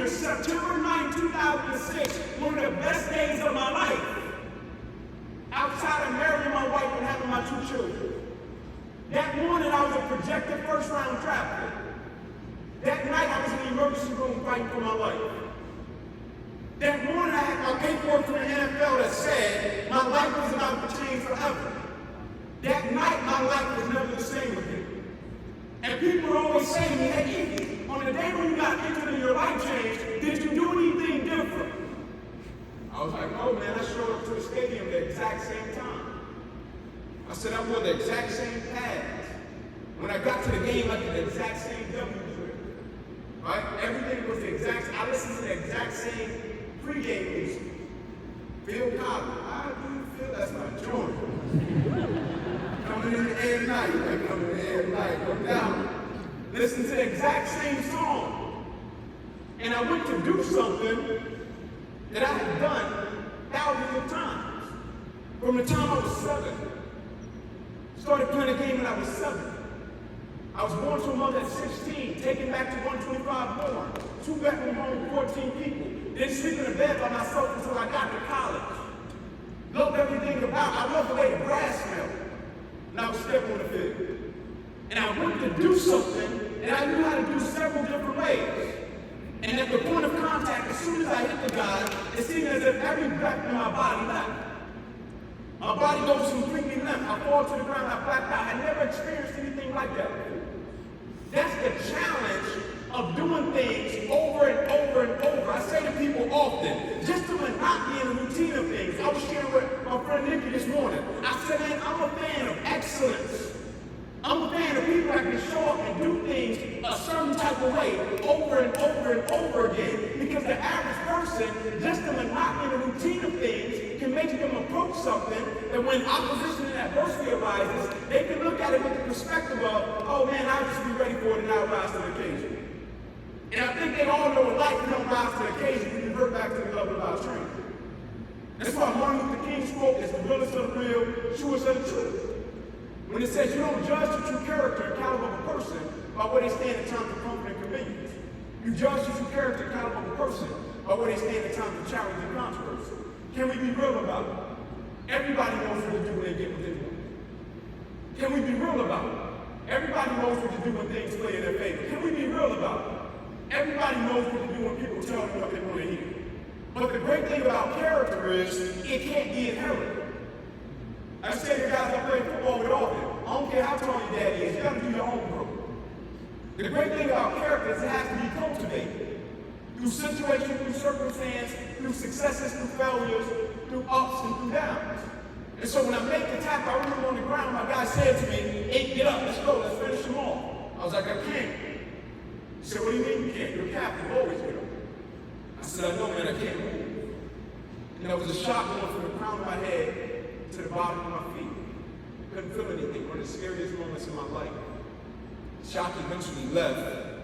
was September 9, 2006, one of the best days of my life. Outside of marrying my wife and having my 2 children. That morning, I was a projected first-round draft pick. That night, I was in the emergency room fighting for my life. That morning, I had my paperwork from the NFL that said my life was about to change forever. That night, my life was never the same again. And people would always say to me, hey, Inky, on the day when you got injured and your life changed, did you do anything different? I was like, no, man, I showed up to the stadium the exact same time. I said I wore the exact same pads. When I got to the game, I did the exact same W drill. Right? Everything was the exact same. I listened to the exact same pregame music. Phil Collins, I do feel that's my joint. Coming in the air tonight, like coming in the air tonight, go down. Listen to the exact same song. And I went to do something that I had done thousands of times. From the time I was 7. Started playing a game when I was 7. I was born to a mother at 16, taken back to 125 born, 2-bedroom home, 14 people. Didn't sleep in a bed by myself until I got to college. Loved everything about it. I loved the way the grass smelled. And I was stepping on the field. And I went to do something, and I knew how to do several different ways. And at the point of contact, as soon as I hit the guy, it seemed as if every breath in my body left. My body goes completely limp. I fall to the ground, I blacked out. I never experienced anything like that before. That's the challenge of doing things over and over and over. I say to people often, just to not be in the routine of things. I was sharing with my friend Inky this morning. I said, man, I'm a fan of excellence. I'm a fan of people that can show up and do things a certain type of way over and over and over again. Because the average person, just to not be in the routine of things, can make them approach something that when opposition and adversity arises, they can look at it with the perspective of, oh man, I'll just be ready for it and I'll rise to the occasion. And I think they all know in life, we don't rise to the occasion, we revert back to the level of our training. That's why Martin Luther King's quote is the realest of the real, truest of the true. When it says you don't judge the true character and caliber of a person by where they stand in terms of comfort and convenience. You judge the true character and caliber of a person by where they stand in terms of challenge and controversy. Can we be real about it? Everybody knows what to do when they get what they want. Can we be real about it? Everybody knows what to do when things play in their favor. Can we be real about it? Everybody knows what to do when people tell you what they want to hear. But the great thing about character is it can't be inherited. I say to guys that play football with all of them, I don't care how tall your daddy is, you gotta do your own growth. The great thing about character is it has to be cultivated. Through situation, through circumstance, through successes, through failures, through ups and through downs. And so when I make the tackle, I remember on the ground, my guy said to me, hey, get up, let's go, let's finish them off. I was like, I can't. He said, what do you mean you can't? You're a captain, always get up. I said, I know, man, I can't move. And there was a shock going from the crown of my head to the bottom of my feet. Couldn't feel anything. One of the scariest moments in my life. The shock eventually left,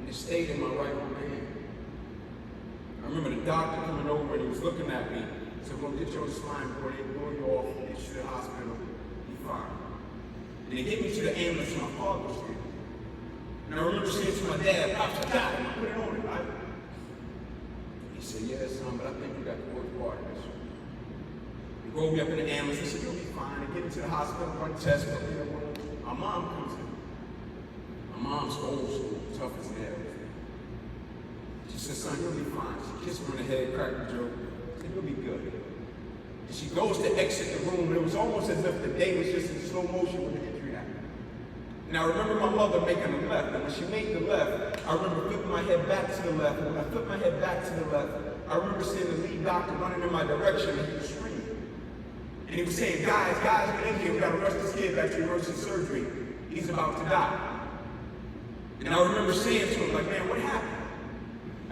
and it stayed in my right arm hand. I remember the doctor coming over and he was looking at me. He said, we're gonna get you on the spine board, they're going you off, get you to the hospital, be fine. And they get me to the ambulance and my father was there. And I remember saying to my dad, Pops, I got him, I put it on him, right? He said, yeah, son, but I think you got the worst part of this. They rolled me up in the ambulance, they said, you'll be fine. They get me to the hospital, run tests, but my mom comes in. My mom's old school, tough as nails. She said, son, you'll be fine. She kissed me on the head, cracked a joke. She said, you'll be good. And she goes to exit the room, and it was almost as if the day was just in slow motion when the injury happened. And I remember my mother making a left, and when she made the left, I remember flipping my head back to the left, and when I flipped my head back to the left, I remember seeing the lead doctor running in my direction, and he was screaming. And he was saying, guys, get in here, we gotta rush this kid back to emergency surgery. He's about to die. And I remember saying to him, like, man, what happened?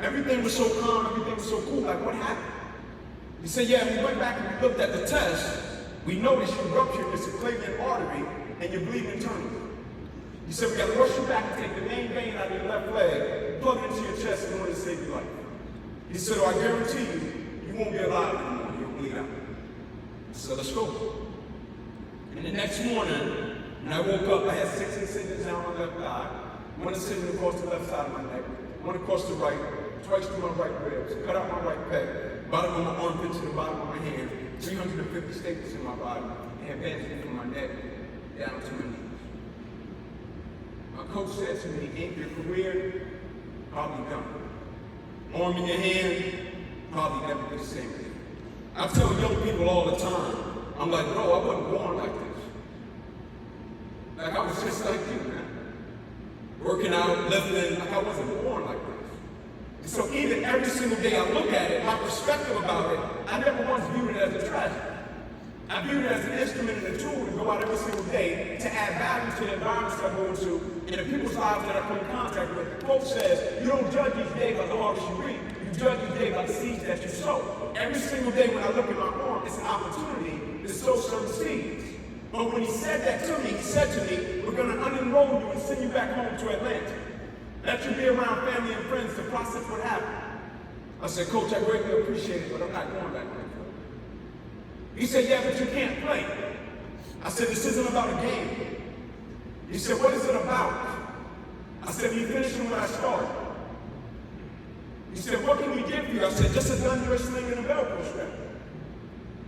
Everything was so calm, everything was so cool, like, what happened? He said, yeah, we went back and we looked at the test. We noticed you ruptured the subclavian artery and you're bleeding internally. He said, we got to rush you back and take the main vein out of your left leg, plug it into your chest in order to save your life. He said, oh, I guarantee you, you won't be alive anymore. You'll bleed out. I said, let's go. And the next morning, when I woke up, I had 6 incisions down my left thigh, 1 incision across the left side of my neck, 1 one across the right, twice to my right ribs, cut out my right pec, bottom of my armpit to the bottom of my hand, 350 staples in my body, and bandages from my neck down to my knees. My coach said to me, "Inky, your career probably done. Arm in your hand, probably never be the same again." I tell young people all the time, I'm like, bro, I wasn't born like this. Like, I was just like you, man. Working out, lifting, like I wasn't born like this. And so even every single day I look at it, my perspective about it, I never once viewed it as a tragedy. I viewed it as an instrument and a tool to go out every single day to add value to the environments that I go into and the people's lives that I come in contact with. The quote says, "You don't judge each day by the harvest you reap. You judge each day by the seeds that you sow." Every single day when I look at my arm, it's an opportunity to sow certain seeds. But when he said that to me, he said to me, "We're going to unenroll you and send you back home to Atlanta. Let you be around family and friends to process what happened." I said, "Coach, I greatly appreciate it, but I'm not going back home." He said, "Yeah, but you can't play." I said, "This isn't about a game." He said, "What is it about?" I said, "You finishing when I started." He said, "What can we get for you?" I said, "Just a gun, you're sling, and a Velcro strap."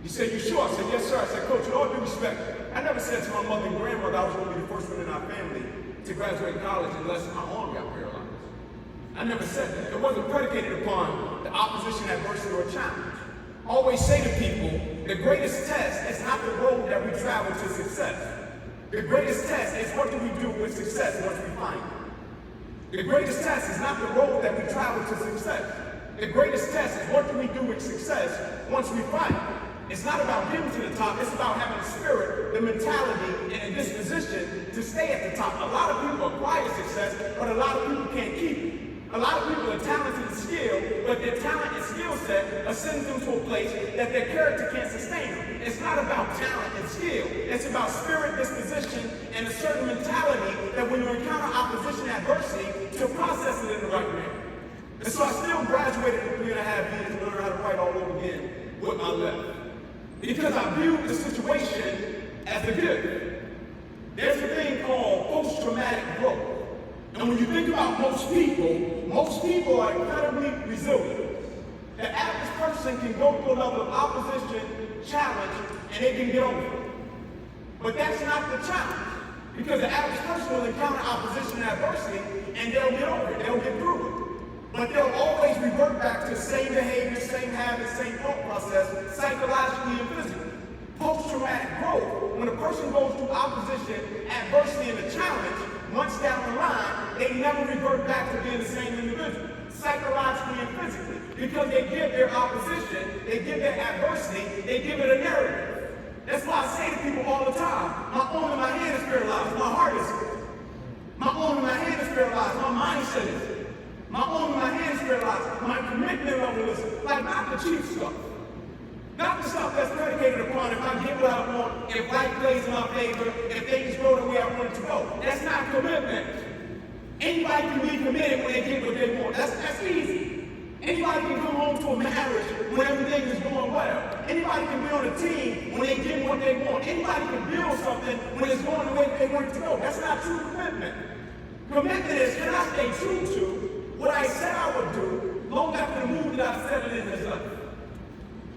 He said, "You sure?" I said, "Yes, sir." I said, "Coach, with all due respect, I never said to my mother and grandmother I was going to be the first one in our family to graduate college unless my arm got paralyzed. I never said that. It wasn't predicated upon the opposition, adversity, or challenge. I always say to people, the greatest test is not the road that we travel to success. The greatest test is what do we do with success once we find it. The greatest test is not the road that we travel to success. The greatest test is what do we do with success once we find it. It's not about getting to the top, it's about having the spirit, the mentality, and a disposition to stay at the top. A lot of people acquire success, but a lot of people can't keep it. A lot of people are talented and skilled, but their talent and skill set are sending them to a place that their character can't sustain them. It's not about talent and skill. It's about spirit, disposition, and a certain mentality that when you encounter opposition and adversity, to process it in the right manner. And so I still graduated in 3.5 years to learn how to write all over again with my left. Because I viewed the situation as a gift. There's a thing called post-traumatic growth. And when you think about most people are incredibly resilient. The average person can go through a level of opposition, challenge, and they can get over it. But that's not the challenge. Because the average person will encounter opposition and adversity, and they'll get over it, they'll get through it. But they'll always revert back to the same behavior, same habits, same thought process, psychologically and physically. Post-traumatic growth, when a person goes through opposition, adversity, and a challenge, once down the line, they never revert back to being the same individual, psychologically and physically, because they give their opposition, they give their adversity, they give it a narrative. That's why I say to people all the time, my arm and my hand is paralyzed, my heart is. My arm and my hand is paralyzed, my mindset is. My arm and my hand is paralyzed, my commitment level is like not the cheap stuff. Not the stuff that's predicated upon if I get what I want, if life plays in my favor, if things go the way I want it to go. That's not commitment. Anybody can be committed when they get what they want. That's easy. Anybody can come home to a marriage when everything is going well. Anybody can be on a team when they get what they want. Anybody can build something when it's going the way they want it to go. That's not true commitment. Commitment is, can I stay true to what I said I would do long after the move that I set it in his life?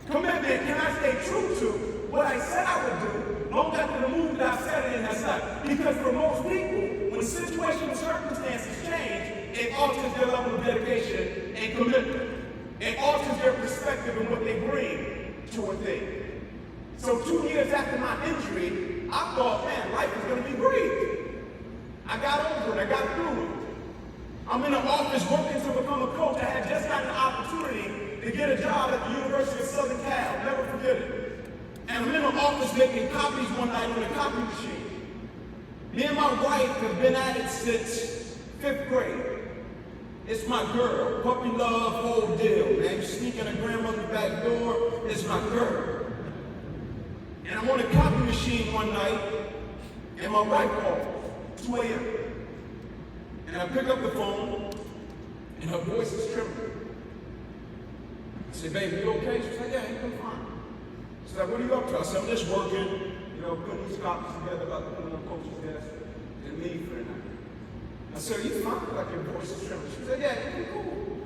Commitment, can I stay true to what I said I would do long after the move that I set it in his life? Because for most people, when situations and circumstances change, it alters their level of dedication and commitment. It alters their perspective and what they bring to a thing. So 2 years after my injury, I thought, man, life is going to be great. I got over it, I got through it. I'm in the office working to become a coach. I had just gotten an opportunity to get a job at the University of Southern Cal, never forget it. And I'm in the office making copies one night on the copy machine. Me and my wife have been at it since 5th grade. It's my girl, puppy love, whole deal, man. You sneak in a grandmother's back door, it's my girl. And I'm on the copy machine one night, and my wife calls, 2 a.m. And I pick up the phone, and her voice is trembling. I said, "Baby, you okay?" She said, "Yeah, I'm fine." She said, "What are you up to?" I said, "I'm just working, putting these copies together about to put them on coach's desk and leave for the night." I said, you fine? Like your voice is trembling. She said, yeah, you're cool.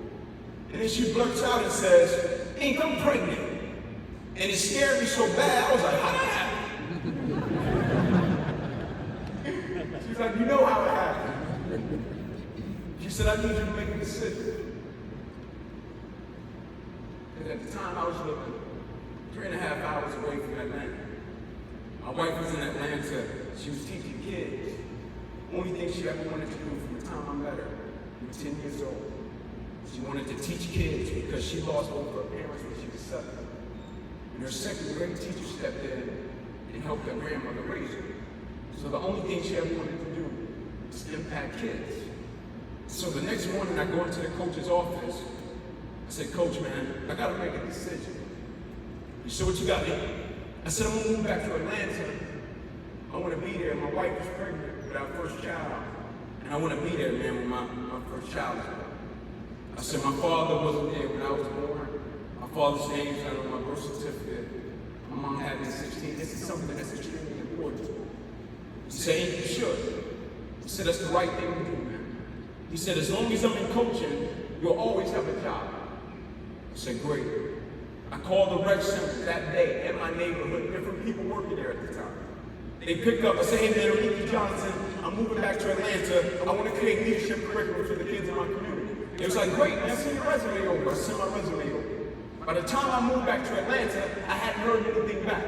And then she blurts out and says, Ink, I'm pregnant. And it scared me so bad, I was like, how did that happen? She's like, you know how it happened. She said, I need you to make a decision. And at the time, I was living 3.5 hours away from Atlanta. My wife was in Atlanta. She was teaching kids. Only thing she ever wanted to do from the time I met her, she was 10 years old. She wanted to teach kids because she lost both her parents when she was 7. And her second grade teacher stepped in and helped her grandmother raise her. So the only thing she ever wanted to do was impact kids. So the next morning I go into the coach's office. I said, Coach, man, I gotta make a decision. You said, what you got, man? I said, I'm gonna move back to Atlanta. I wanna be there. My wife is pregnant with our first child. And I wanna be there, man, when my first child is born. I said, my father wasn't there when I was born. My father's name's not on my birth certificate. My mom had me at 16. This is something that's extremely important to me. He said, you should. He said, that's the right thing to do, man. He said, as long as I'm in coaching, you'll always have a job. I said, great. I called the rec center that day in my neighborhood, different people working there at the time. They picked up, I said, hey man, I'm Inky Johnson. I'm moving back to Atlanta. I want to create leadership curriculum for the kids in my community. It was like, great, man, send your resume over. I sent my resume over. By the time I moved back to Atlanta, I hadn't heard anything back.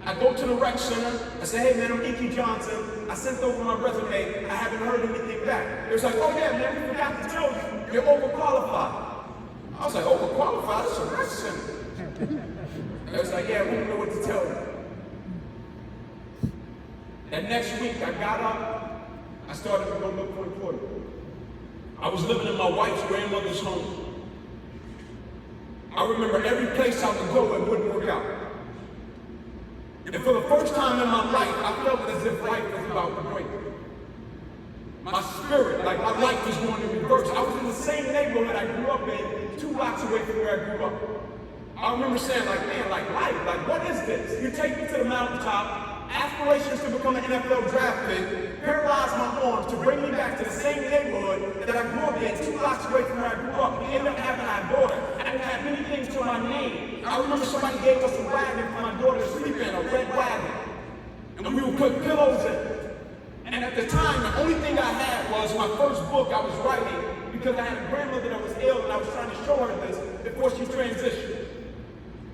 I go to the rec center. I said, hey man, I'm Inky Johnson. I sent over my resume. I haven't heard anything back. It was like, oh yeah, man, we forgot to tell you, you're overqualified. I was like, overqualified? It's a rec center. It was like, yeah, we don't know what to tell you. That next week, I got up. I started to go look for employment. I was living in my wife's grandmother's home. I remember every place I would go, it wouldn't work out. And for the first time in my life, I felt as if life was about to break. My spirit, like my life was going in reverse. I was in the same neighborhood I grew up in, 2 blocks away from where I grew up. I remember saying, like, man, like life, like what is this? You take me to the mountaintop, aspirations to become an NFL draft pick, paralyze my arms to bring me back to the same neighborhood that I grew up in, 2 blocks away from where I grew up. We ended up having our daughter. I didn't have many things to my name. I remember somebody gave us a wagon for my daughter to sleep in, a red wagon. And we would put pillows in it. And at the time, the only thing I had was my first book I was writing because I had a grandmother that was ill and I was trying to show her this before she transitioned.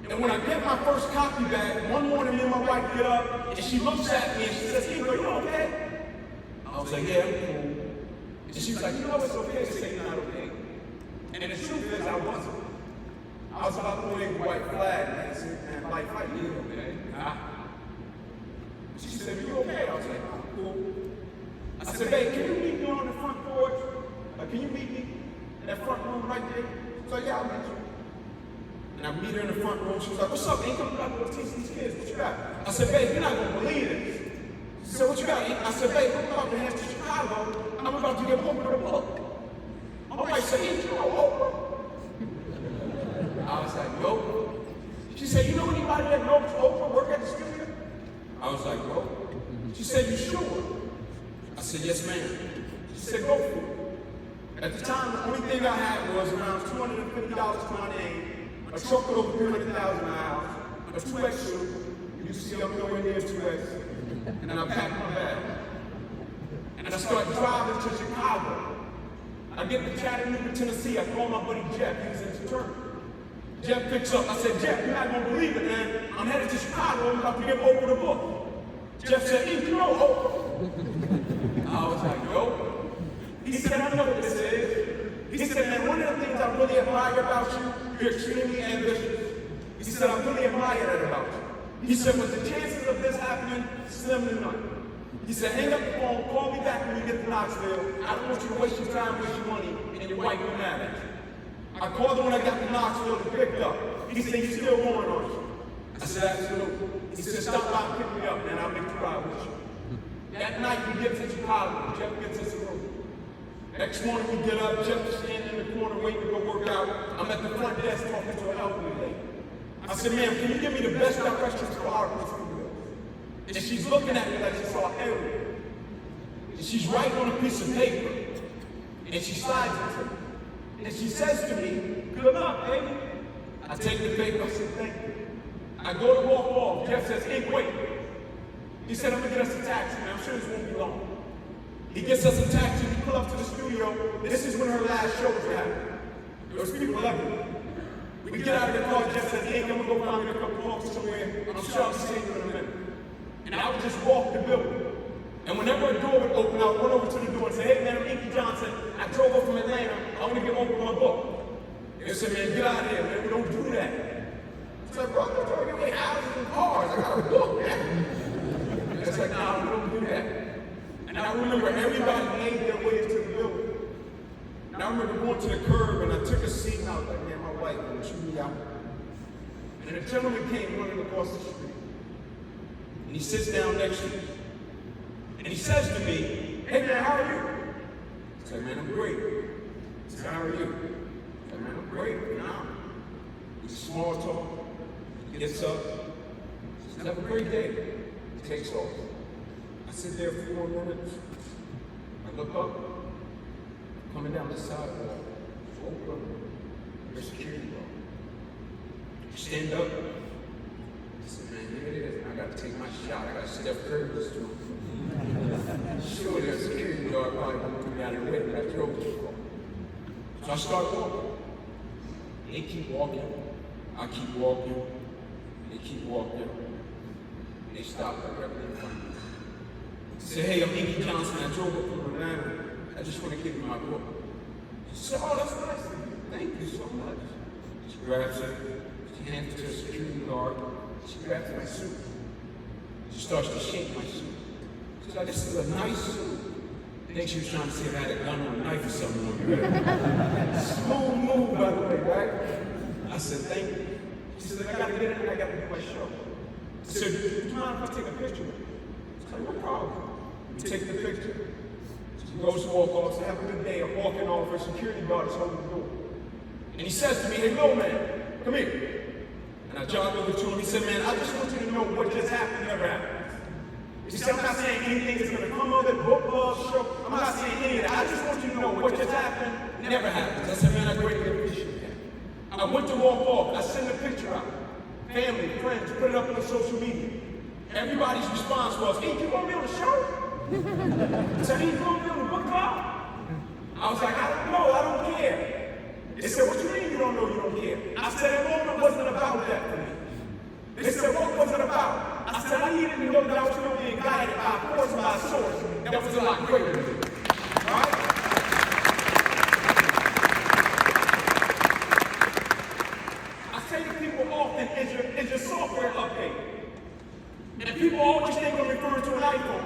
And when I get my first copy back, one morning me and my wife get up and she looks at me and she says, Inky, are you okay? I was like, yeah, I'm cool. And she was like, you know it's okay to say you're not okay. And the truth is I wasn't. I was about to wave a white flag and like, fight you, okay? She said, are you okay? I was like, I'm cool. I said, babe, can you meet me on the front porch? Can you meet me in that front room right there? So yeah, I'll meet you. And I meet her in the front room. She was like, what's up, Ink? I'm about to go teach these kids. What you got? I said, babe, you're not going to believe this. She said, what you got, Ink? I said, babe, I'm about to head to Chicago. I'm about to get Oprah the book. My wife said, Ink, you know Oprah? I was like, yo. She said, you know anybody that knows Oprah work at the studio? I was like, no. She said, you sure? I said, yes, ma'am. She said, go for it. At the time, the only thing I had was around $250 to my name, a truck with over 300,000 miles, a 2X suit. You see I'm nowhere near 2X. And I packed my bag. And I started driving to Chicago. I get to Chattanooga, Tennessee. I call my buddy Jeff. He's an attorney. Jeff picks up. I said, Jeff, you're not going to believe it, man. I'm headed to Chicago. I'm about to give Oprah the book. Jeff said, Ink, you know Oprah? I was like, yo. He said, I know what this is. He said, man, one of the things I really admire about you, you're extremely ambitious. He said, I really admire that about you. He said, but the chances of this happening, slim to none. He said, hang up the phone, call me back when you get to Knoxville. I don't want you to waste your time, waste your money, and your wife will mad at you. I called him when I got to Knoxville to pick up. He said, you still going, aren't you? I said, absolutely. He said, stop by and pick me up, man. I'll make the ride with you. That night we get to Chicago. Jeff gets us a room. Next morning we get up. Jeff is standing in the corner waiting to go work out. I'm at the front desk talking to an elderly lady. I said, ma'am, can you give me the best directions to our studio? And she's looking at me like she saw Ariel. And she's writing on a piece of paper. And she slides it to me. And she says to me, good luck, baby. I take the paper, I said, thank you. I go to walk off. Jeff says, Inky, wait. He said, I'm going to get us a taxi, man. I'm sure this won't be long. He gets us a taxi, we pull up to the studio. This is when her last show was happening. There was people everywhere. We get out of the car, Jeff says, Inky, I'm going to go find me a couple of coffee somewhere. I'm sure I'll see you in a minute. And I would just walk the building. And whenever a door would open, I would run over to the door and say, hey man, I'm Inky Johnson. I drove up from Atlanta. I want to get over my book. They said, man, get out of here, man. We don't do that. I said, bro, I'm trying to get away houses and cars. I got a book, man. It's like, nah, we don't do that. And I remember everybody made their way into the building. And I remember going to the curb and I took a seat and I was like, man, my wife gonna chew me out. And a gentleman came running across the street. And he sits down next to me. And he says to me, hey man, how are you? I said, man, I'm great. He said, how are you? I said, man, I'm great. Now, we small talk. He gets up. He says, have a great day. He takes off. I sit there for 4 minutes. I look up. Coming down the sidewalk. It's open. There's security guard. You stand up. I said, man, here it is. I got to take my shot. I got Steph Curry this too. Sure, there's a security guard probably coming down the way, but I drove too far. So I start walking. They keep walking. I keep walking. They keep walking. They stop directly in front of me. They say, hey, I'm Inky Johnson. I drove up from Atlanta. I just want to give you my book. She said, oh, that's nice. Thank you so much. She grabs it. She hands it to the security guard. She grabs my suit. She starts to shake my suit. She's like, this is a nice suit. I think she was trying to say if I had a gun or a knife or something. Smooth move, by the way, right? I said, thank you. She said, I got to get in and I got to do my show. I said, do you mind if I take a picture with you? She's like, no problem. We take the picture. She goes to walk off, said, have a good day. I'm walking off. Her security guard is holding the door. And he says to me, hey, no, man, come here. And I jogged over to him. He said, man, I just want you to know what just happened never happened. He said, I'm not saying anything is going to come of it, book club, show. I'm not saying any of that. I just want you to know what just happened never happened. I said, man, I greatly appreciate that. I went to walk off. I sent a picture out. Family, friends, put it up on social media. Everybody's response was, hey, you want me on the show? I said, hey, you want me on the book club? I was like, I don't know, I don't care. They said, what you mean you don't know, you don't care? I said, that moment wasn't about that for me. They said, what was it about? I said, I needed to know that I was going to be guided by a force, by a source that was a lot greater than me. All right? I say to people often, is your software updated? And people always think I'm referring to an iPhone.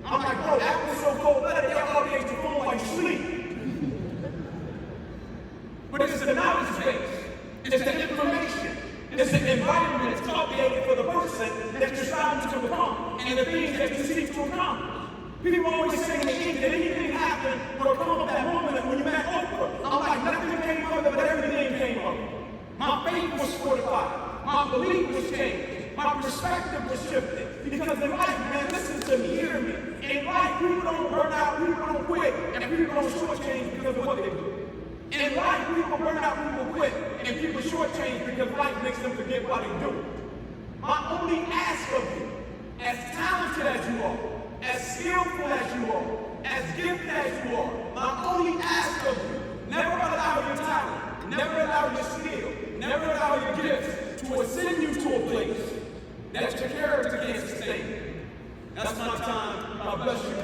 I'm like, bro, Apple's so cold-blooded, they'll update your phone while you sleep. But it's the knowledge base. It's the information. It's the environment that's updated for the person that you're striving to become and the things that you seek to accomplish. People always say to me, did anything happen or come up that moment when you met Oprah? I'm like, nothing came of it, but everything came of it. My faith was fortified. My belief was changed. My perspective was shifted. Because in life, man, listen to me, hear me. In life, people don't burn out, people don't quit, and people don't shortchange because of what they do. In life, people burn out, people quit, and people shortchange because life makes them forget what they do. My only ask of you, as talented as you are, as skillful as you are, as gifted as you are, my only ask of you, never allow your talent, never allow your skill, never allow your gifts to ascend you to a place that your character can't sustain. That's my time. God bless you.